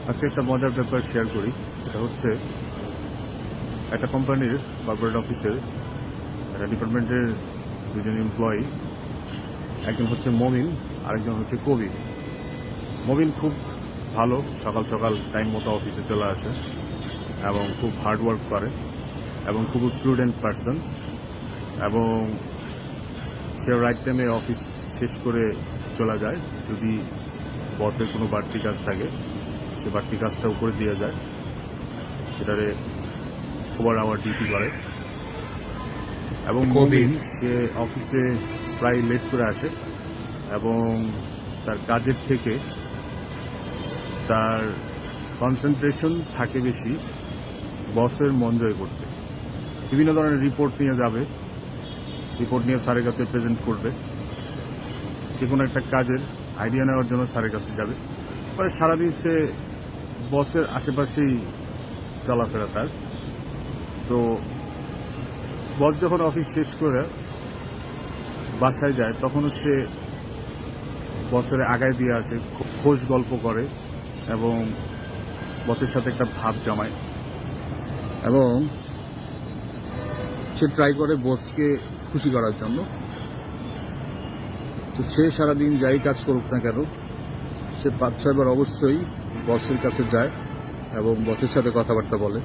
আজকে একটা মজার ব্যাপার শেয়ার করি। এটা হচ্ছে একটা কোম্পানির কর্পোরেট অফিসের একটা ডিপার্টমেন্টের দুজন এমপ্লয়ি, একজন হচ্ছে মমিন, আরেকজন হচ্ছে কবি। মমিন খুব ভালো, সকাল সকাল টাইম মতো অফিসে চলে আসে এবং খুব হার্ড ওয়ার্ক করে এবং খুব প্রুডেন্ট পারসন, এবং সে রাইট টাইমে অফিস শেষ করে চলে যায়। যদি বসের কোনো বাড়তি কাজ থাকে সে বাড়তি কাজটাও করে দিয়ে যায়, সেটারে ওভার আওয়ার ডিউটি করে। এবং মমিন সে অফিসে প্রায় লেট করে আসে এবং তার কাজের থেকে তার কনসেন্ট্রেশন থাকে বেশি বসের মন জয় করতে। বিভিন্ন ধরনের রিপোর্ট নিয়ে যাবে, রিপোর্ট নিয়ে স্যারের কাছে প্রেজেন্ট করবে, যে কোনো একটা কাজের আইডিয়া নেওয়ার জন্য স্যারের কাছে যাবে। পরে সারাদিন সে বসের আশেপাশেই চলাফেরা তার। তো বস যখন অফিস শেষ করে বাসায় যায় তখনও সে বসের আগায় দিয়ে আসে, খোশ গল্প করে এবং বসের সাথে একটা ভাব জমায়, এবং সে ট্রাই করে বসকে খুশি করার জন্য। তো সে সারাদিন যাই কাজ করুক না কেন, সে 5-6 বার অবশ্যই বসের কাছে যায় এবং বসের সাথে কথাবার্তা বলে,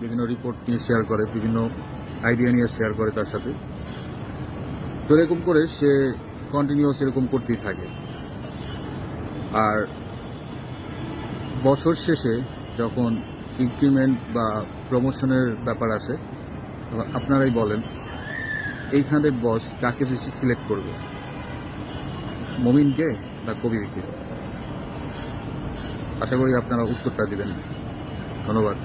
বিভিন্ন রিপোর্ট নিয়ে শেয়ার করে, বিভিন্ন আইডিয়া নিয়ে শেয়ার করে তার সাথে। তো এরকম করে সে কন্টিনিউয়াস এরকম করতেই থাকে। আর বছর শেষে যখন ইনক্রিমেন্ট বা প্রমোশনের ব্যাপার আসে, আপনারাই বলেন এইখানে বস কাকে বেশি সিলেক্ট করবে, মমিনকে না কবিরকে? আশা করি আপনারা উত্তরটা দিবেন। ধন্যবাদ।